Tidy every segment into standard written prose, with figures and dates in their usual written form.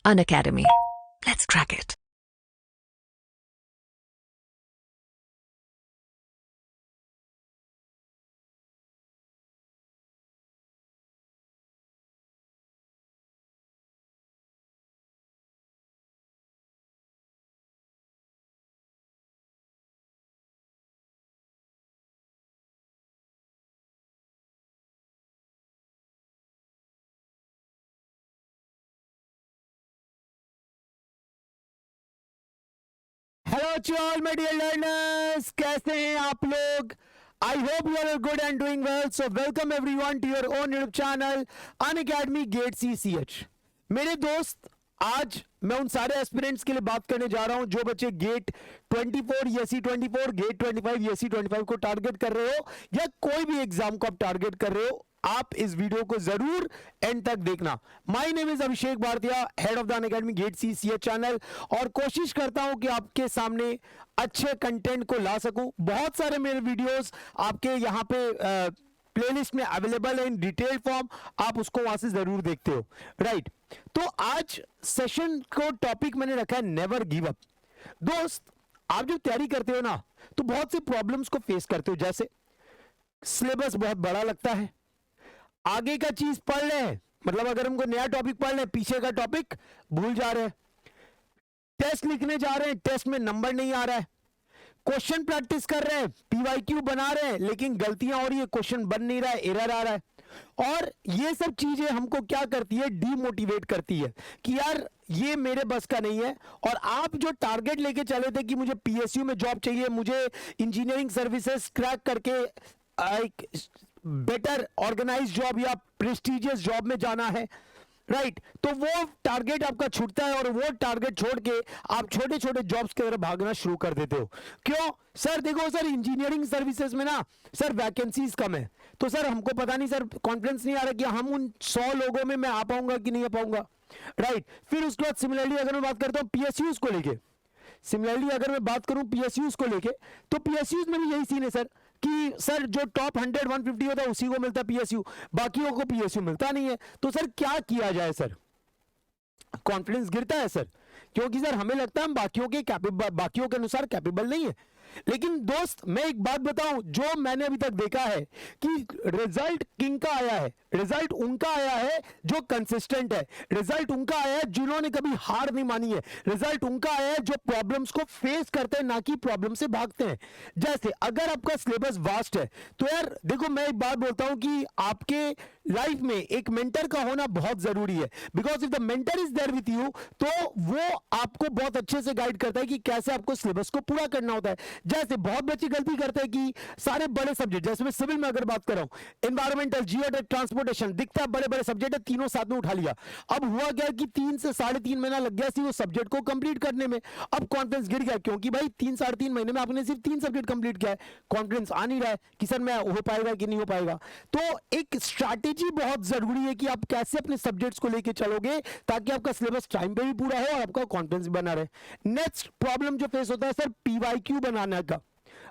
Unacademy. Let's crack it. Hello to all my dear learners, कैसे हैं आप लोग? I hope you are good and doing well. So welcome everyone to your own YouTube channel Unacademy GATE CCH. मेरे दोस्त, आज मैं उन सारे एस्पिरेंट्स के लिए बात करने जा रहा हूं जो बच्चे गेट 24 ESE 24, गेट 25 ESE 25 को टारगेट कर रहे हो या कोई भी एग्जाम को आप टारगेट कर रहे हो. आप इस वीडियो को जरूर एंड तक देखना. My name is Abhishek Bharatiya, head of the Unacademy GATE CCH channel, और कोशिश करता हूं कि आपके सामने अच्छे कंटेंट को ला सकूं. बहुत सारे मेरे वीडियोस आपके यहाँ पे प्लेलिस्ट में अवेलेबल है इन डिटेल फॉर्म, आप उसको वहां से जरूर देखते हो. राइट, तो आज सेशन को टॉपिक मैंने रखा है नेवर गिव अप. दोस्त, आप जब तैयारी करते हो ना तो बहुत से प्रॉब्लम्स को फेस करते हो. जैसे सिलेबस बहुत बड़ा लगता है, आगे का चीज पढ़ रहे हैं, मतलब अगर हमको नया टॉपिक पढ़ रहे हैं, पीछे का टॉपिक भूल जा रहे हैं. टेस्ट लिखने जा रहे हैं, टेस्ट में नंबर नहीं आ रहा है. क्वेश्चन प्रैक्टिस कर रहे हैं, PYQ बना रहे हैं, लेकिन गलतियां हो रही है, क्वेश्चन बन नहीं रहा है, एरर आ रहा है. और ये सब चीजें हमको क्या करती है, डीमोटिवेट करती है कि यार ये मेरे बस का नहीं है. और आप जो टारगेट लेके चले थे कि मुझे PSU में जॉब चाहिए, मुझे इंजीनियरिंग सर्विसेज क्रैक करके एक बेटर ऑर्गेनाइज जॉब या प्रेस्टिजियस जॉब में जाना है, राइट, तो वो टारगेट आपका छूटता है और वो टारगेट छोड़ के आप छोटे छोटे जॉब्स की तरफ भागना शुरू कर देते हो. क्यों सर? देखो सर, इंजीनियरिंग सर्विसेज में ना सर वैकेंसीज कम है, तो सर हमको पता नहीं सर, कॉन्फिडेंस नहीं आ रहा कि हम उन 100 लोगों में मैं आ पाऊंगा कि नहीं आ पाऊंगा. राइट, फिर उसके बाद सिमिलरली अगर मैं बात करता हूं PSUs को लेके, सिमिलरली अगर मैं बात करूं PSUs को लेके, तो PSUs में भी यही सीन है सर कि सर जो टॉप 100-150 होता है उसी को मिलता है PSU, बाकियों को PSU मिलता नहीं है. तो सर क्या किया जाए? सर कॉन्फिडेंस गिरता है सर, क्योंकि सर हमें लगता है हम बाकियों के अनुसार कैपेबल नहीं है. लेकिन दोस्त, मैं एक बात बताऊं, जो मैंने अभी तक देखा है कि रिजल्ट किंग का आया है, रिजल्ट उनका आया है जो कंसिस्टेंट है, रिजल्ट उनका आया है जिन्होंने कभी हार नहीं मानी है, रिजल्ट उनका आया है जो प्रॉब्लम्स को फेस करते हैं, ना कि प्रॉब्लम से भागते हैं. जैसे अगर आपका सिलेबस वास्ट है तो यार देखो, मैं एक बात बोलता हूं कि आपके लाइफ में एक मेंटर का होना बहुत जरूरी है. Because if the mentor is there with you, तो वो आपको बहुत अच्छे से गाइड करता है कि कैसे आपको सिलेबस को पूरा करना होता है. जैसे बहुत बच्चे गलती करते हैं कि सारे बड़े सब्जेक्ट, जैसे मैं सिविल में अगर बात कर रहा हूं, एनवायरमेंटल, जियोटेक, ट्रांसपोर्टेशन, दिखता है बड़े बड़े सब्जेक्ट है, तीनों साथ में उठा लिया. अब हुआ क्या कि 3 से 3.5 महीना लग गया वो सब्जेक्ट को कंप्लीट करने में. अब कॉन्फिडेंस गिर गया, क्योंकि भाई 3-3.5 महीने में आपने सिर्फ 3 सब्जेक्ट कंप्लीट किया है. कॉन्फिडेंस आ नहीं रहा है कि सर मैं हो पाएगा कि नहीं हो पाएगा. तो एक स्ट्रैटेजी बहुत जरूरी है कि आप कैसे अपने सब्जेक्ट्स को लेके चलोगे ताकि आपका सिलेबस टाइम पे भी पूरा हो और आपका कॉन्फिडेंस बना रहे. नेक्स्ट प्रॉब्लम जो फेस होता है सर, PYQ बनाने का.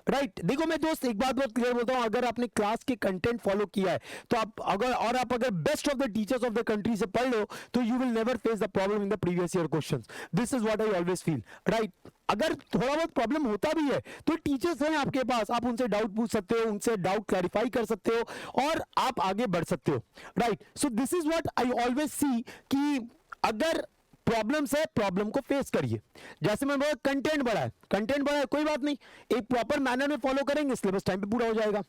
राइट, देखो मैं दोस्त एक बात बहुत क्लियर बोलता हूं, अगर आपने क्लास के कंटेंट फॉलो किया है तो आप अगर best of the teachers of the country से पढ़ लो तो you will never face the problem in the previous year questions. This is what I always feel. Right, अगर थोड़ा बहुत प्रॉब्लम होता भी है तो टीचर्स हैं आपके पास, आप उनसे डाउट पूछ सकते हो, उनसे डाउट क्लैरिफाई कर सकते हो और आप आगे बढ़ सकते हो. Right, so this is what I always see कि अगर प्रॉब्लम्स है, प्रॉब्लम को फेस करिए. जैसे मैं बोला कंटेंट बढ़ा है, कोई बात नहीं, एक प्रॉपर मैनर में फॉलो करेंगे, सिलेबस टाइम पे पूरा हो जाएगा.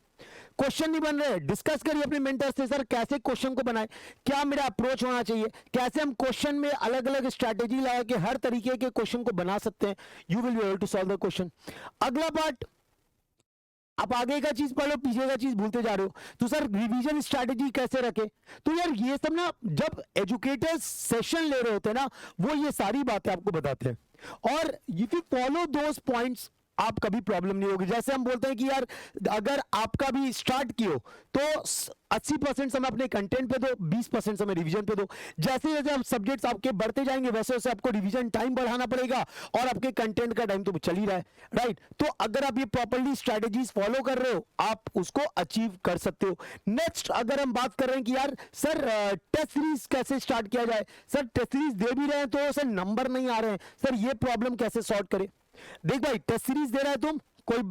क्वेश्चन नहीं बन रहे, डिस्कस करिए अपने मेंटर से, सर कैसे क्वेश्चन को बनाए, क्या मेरा अप्रोच होना चाहिए, कैसे हम क्वेश्चन में अलग अलग स्ट्रैटेजी लगा के हर तरीके के क्वेश्चन को बना सकते हैं. You will be able to solve the question. अगला पार्ट, आप आगे का चीज पढ़ लो, पीछे का चीज भूलते जा रहे हो, तो सर रिवीजन स्ट्रैटेजी कैसे रखे. तो यार ये सब ना, जब एजुकेटर्स सेशन ले रहे होते हैं ना, वो ये सारी बातें आपको बताते हैं. और if you follow those points, आप कभी प्रॉब्लम नहीं होगी। जैसे हम बोलते हैं कि यार अगर आपका भी स्टार्ट किया तो 80% समय अपने कंटेंट पे दो, 20% समय रिवीजन पे दो। जैसे जैसे आप सब्जेक्ट्स आपके बढ़ते जाएंगे वैसे वैसे आपको रिवीजन टाइम बढ़ाना पड़ेगा और आपके कंटेंट का टाइम तो चल ही रहा है, राइट। तो अगर आप ये प्रॉपर्ली स्ट्रेटेजीज फॉलो कर रहे हो आप उसको अचीव कर सकते हो। नेक्स्ट अगर हम बात कर रहे हैं कि यार सर टेस्ट सीरीज कैसे स्टार्ट किया जाए, सर टेस्ट सीरीज दे भी रहे हैं तो सर नंबर नहीं आ रहे हैं, सर ये प्रॉब्लम कैसे सॉल्व करें। देख भाई, टेस्ट सीरीज दे रहा है तुम, कोई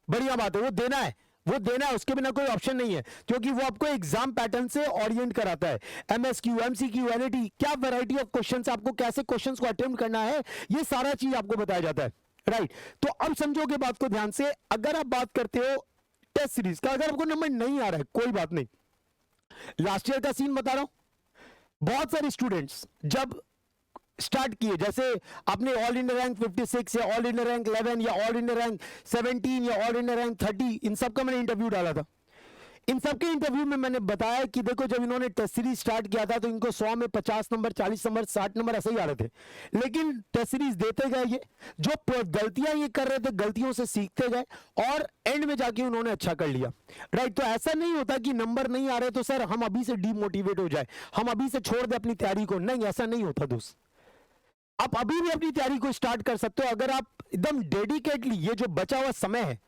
बढ़िया बात है, वो देना है, वो देना है, उसके बिना कोई ऑप्शन नहीं है, क्योंकि वो आपको एग्जाम पैटर्न से ओरिएंट कराता है। एमएसक्यू, एमसीक्यू, एनईटी, क्या वैरायटी ऑफ क्वेश्चंस, आपको कैसे क्वेश्चंस को अटेम्प्ट करना है, ये सारा चीज आपको बताया जाता है, राइट। तो अब समझोगे बात को ध्यान से। अगर आप बात करते हो टेस्ट सीरीज का, अगर आपको नंबर नहीं आ रहा है कोई बात नहीं, लास्ट ईयर का सीन बता रहा हूं। बहुत सारे स्टूडेंट्स जब स्टार्ट किए, जैसे आपने ऑल इंडिया रैंक 56 या ऑल इंडिया रैंक 11 या ऑल इंडिया रैंक 17 या ऑल इंडिया रैंक 30, इन सब का मैंने इंटरव्यू डाला था। इन सब के इंटरव्यू में मैंने बताया कि देखो जब इन्होंने टेस्ट सीरीज स्टार्ट किया था तो इनको 100 में 50 नंबर, 40 नंबर, 60 नंबर ऐसे ही आ रहे थे, लेकिन टेस्ट सीरीज देते गए, ये जो गलतियां ये कर रहे थे गलतियों से सीखते गए और एंड में जाके उन्होंने अच्छा कर लिया, राइट। तो ऐसा नहीं होता कि नंबर नहीं आ रहे तो सर हम अभी से डीमोटिवेट हो जाए, हम अभी से छोड़ दे अपनी तैयारी को, नहीं, ऐसा नहीं होता दोस्त। आप अभी भी अपनी तैयारी को स्टार्ट कर सकते हो अगर आप एकदम डेडिकेटली, ये जो बचा हुआ समय है,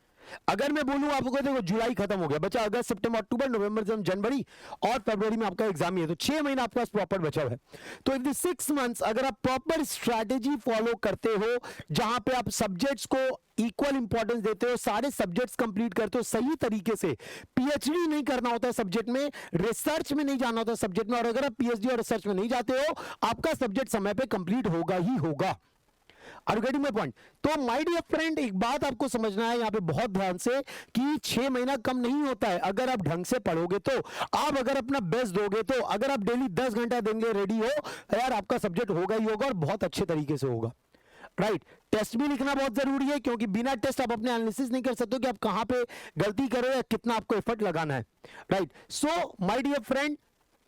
अगर मैं बोलूं आपको, देखो जुलाई खत्म हो गया, बचा अगस्त, सितंबर, अक्टूबर, नवंबर, जनवरी और फरवरी में आपका एग्जाम ही है, तो 6 महीना आपके पास प्रॉपर बचा हुआ है। तो इन 6 मंथ्स अगर आप प्रॉपर स्ट्रैटेजी फॉलो करते हो, जहां पे आप सब्जेक्ट्स को इक्वल इंपॉर्टेंस देते हो, सारे सब्जेक्ट्स कंप्लीट करते हो सही तरीके से, पीएचडी नहीं करना होता है सब्जेक्ट में, रिसर्च में नहीं जाना होता सब्जेक्ट में, और अगर आप पीएचडी और रिसर्च में नहीं जाते हो आपका सब्जेक्ट समय पे कंप्लीट होगा ही होगा। Are you getting my point? तो माय डियर फ्रेंड, एक बात आपको समझना है यहां पे बहुत ध्यान से कि 6 महीना कम नहीं होता है। अगर आप ढंग से पढ़ोगे तो, आप अगर अपना बेस्ट दोगे तो, अगर आप डेली 10 घंटा देंगे रेडी हो, यार आपका सब्जेक्ट होगा ही होगा और बहुत अच्छे तरीके से होगा, राइट। टेस्ट भी लिखना बहुत जरूरी है, क्योंकि बिना टेस्ट आप अपने एनालिसिस नहीं कर सकते कि आप कहां पे गलती कर रहे हो या कितना आपको एफर्ट लगाना है, right. So my dear friend,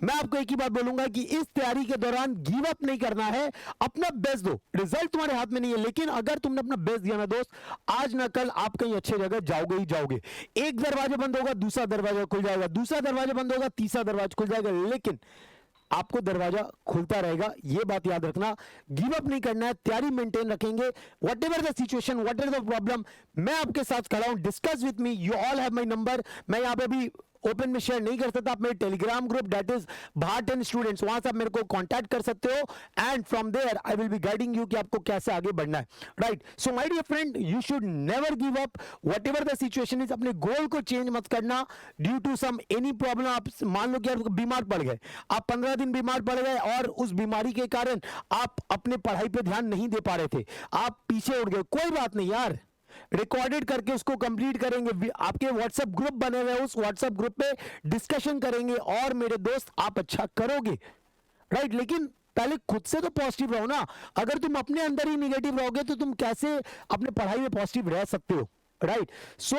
मैं आपको एक ही बात बोलूंगा कि इस तैयारी के दौरान गिव अप नहीं करना है, अपना बेस्ट दो। रिजल्ट तुम्हारे हाथ में नहीं है, लेकिन अगर तुमने अपना बेस्ट दिया ना दोस्त, आज ना कल आप कहीं अच्छे जगह जाओगे ही जाओगे। एक दरवाजा बंद होगा दूसरा दरवाजा खुल जाएगा, दूसरा दरवाजा बंद होगा तीसरा दरवाजा खुल जाएगा, लेकिन आपको दरवाजा खुलता रहेगा, ये बात याद रखना। गिव अप नहीं करना है, तैयारी मेंटेन रखेंगे, what ever the situation, what ever the problem, मैं आपके साथ खड़ा हूं, discuss with me, you all have my number. मैं यहां पे भी ओपन में शेयर नहीं कर सकता, आप मेरे टेलीग्राम ग्रुप दैट इज भार 10 स्टूडेंट्स, वहां से आप मेरे को कांटेक्ट कर सकते हो, and from there I will be guiding you कि आपको कैसे आगे बढ़ना है, right. So my dear friend, you should never give up, whatever the situation is. अपने गोल को चेंज मत करना due to some any problem. आप मान लो कि आप बीमार पड़ गए, आप 15 दिन बीमार पड़ गए और उस बीमारी के कारण आप अपने पढ़ाई पे ध्यान नहीं दे पा रहे थे, आप पीछे उड़ गए, कोई बात नहीं यार, रिकॉर्डेड करके उसको कंप्लीट करेंगे, आपके व्हाट्सएप ग्रुप बने हुए, उस व्हाट्सएप ग्रुप पे डिस्कशन करेंगे और मेरे दोस्त आप अच्छा करोगे, राइट। लेकिन पहले खुद से तो पॉजिटिव रहो ना, अगर तुम अपने अंदर ही निगेटिव रहोगे तो तुम कैसे अपने पढ़ाई में पॉजिटिव रह सकते हो, right. So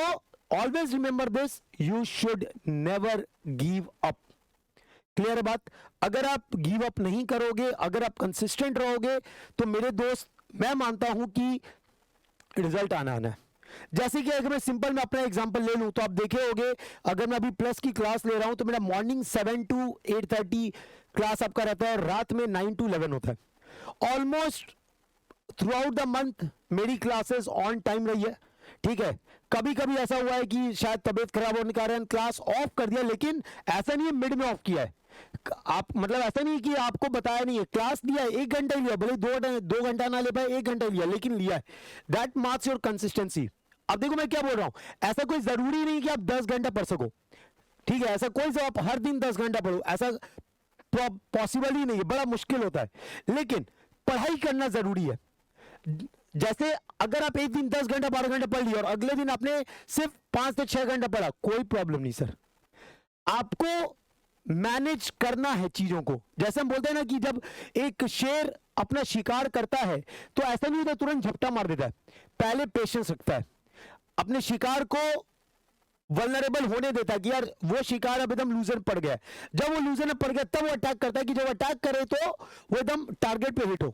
always remember this, you should never give up. Clear है बात? अगर आप गिव अप नहीं करोगे, अगर आप कंसिस्टेंट रहोगे तो मेरे दोस्त मैं मानता हूं कि रिजल्ट आना है। जैसे कि अगर मैं सिंपल में अपना एग्जांपल ले लूं तो आप देखे होंगे, अगर मैं अभी प्लस की क्लास ले रहा हूं तो मेरा मॉर्निंग 7 to 8:30 क्लास आपका रहता है, रात में 9 to 11 होता है। Almost through out the month मेरी क्लासेस ऑन टाइम रही है, ठीक है। कभी कभी ऐसा हुआ है कि शायद तबीयत खराब होने के कारण क्लास ऑफ कर दिया, लेकिन ऐसा नहीं है मिड में ऑफ किया है, आप मतलब ऐसा नहीं कि आपको बताया नहीं है, क्लास लिया है, 1 घंटा लिया, भले 2 घंटा ना ले पाए, 1 घंटा लिया, लेकिन लिया है। That marks your consistency. अब देखो मैं क्या बोल रहा हूं, ऐसा कोई जरूरी नहीं कि आप 10 घंटा पढ़ सको, ठीक है, ऐसा कोई आप हर दिन 10 घंटा पढ़ो, ऐसा पॉसिबल ही नहीं है, बड़ा मुश्किल होता है, लेकिन पढ़ाई करना जरूरी है। जैसे अगर आप एक दिन 10 घंटा 12 घंटा पढ़ लिया और अगले दिन आपने सिर्फ 5 से 6 घंटा पढ़ा, कोई प्रॉब्लम नहीं सर। आपको मैनेज करना है चीजों को। जैसे हम बोलते हैं ना कि जब एक शेर अपना शिकार करता है तो ऐसा नहीं होता तुरंत झपटा मार देता है, पहले पेशेंस रखता है, अपने शिकार को वल्नरेबल होने देता है कि यार वो शिकार अब एकदम लूजर पड़ गया, जब वो लूजर में पड़ गया तब वो अटैक करता है कि जब अटैक करे तो वो एकदम टारगेट पे हिट हो।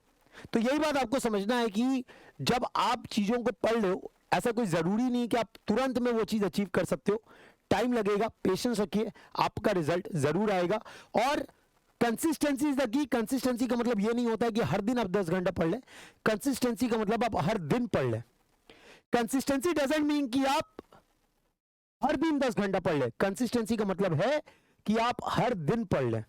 तो यही बात आपको समझना है कि जब आप चीजों को पढ़ लो, ऐसा कोई जरूरी नहीं कि आप तुरंत में वो चीज अचीव कर सकते हो, टाइम लगेगा, पेशेंस रखिए, आपका रिजल्ट जरूर आएगा। और consistency is the key. Consistency का मतलब ये नहीं होता है कि हर दिन आप 10 घंटा पढ़ लें, कंसिस्टेंसी का मतलब आप हर दिन पढ़ लें। कंसिस्टेंसी डजंट मीन कि आप हर दिन 10 घंटा पढ़ लें, कंसिस्टेंसी का मतलब है कि आप हर दिन पढ़ लें।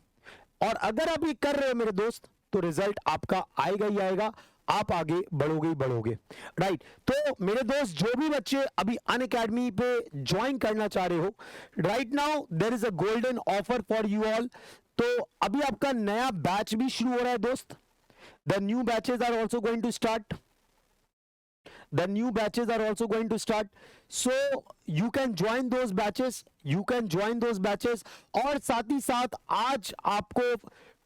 और अगर आप ये कर रहे हो मेरे दोस्त, तो रिजल्ट आपका आएगा ही आएगा, आप आगे बढ़ोगे ही बढ़ोगे, राइट। तो मेरे दोस्त, जो भी बच्चे अभी अनअकैडमी पे ज्वाइन करना चाह रहे हो, right now there is a golden offer for you all. तो अभी आपका नया बैच भी शुरू हो रहा है दोस्त। The new batches are also going to start. The new batches are also going to start, so you can join those batches, you can join those batches। और साथ ही साथ आज आपको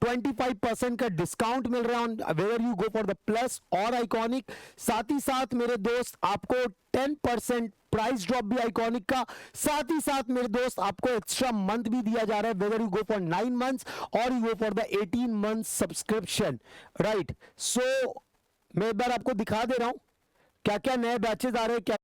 25% का डिस्काउंट मिल रहा है where you go for the plus और आइकॉनिक। साथ ही साथ मेरे दोस्त आपको 10% प्राइस ड्रॉप भी आइकॉनिक का। साथ ही साथ मेरे दोस्त आपको एक्स्ट्रा मंथ भी दिया जा रहा है whether you go for 9 months और you go for the 18 month subscription, right. So मैं एक बार आपको दिखा दे रहा हूं क्या क्या नए बैचेस आ रहे हैं, क्या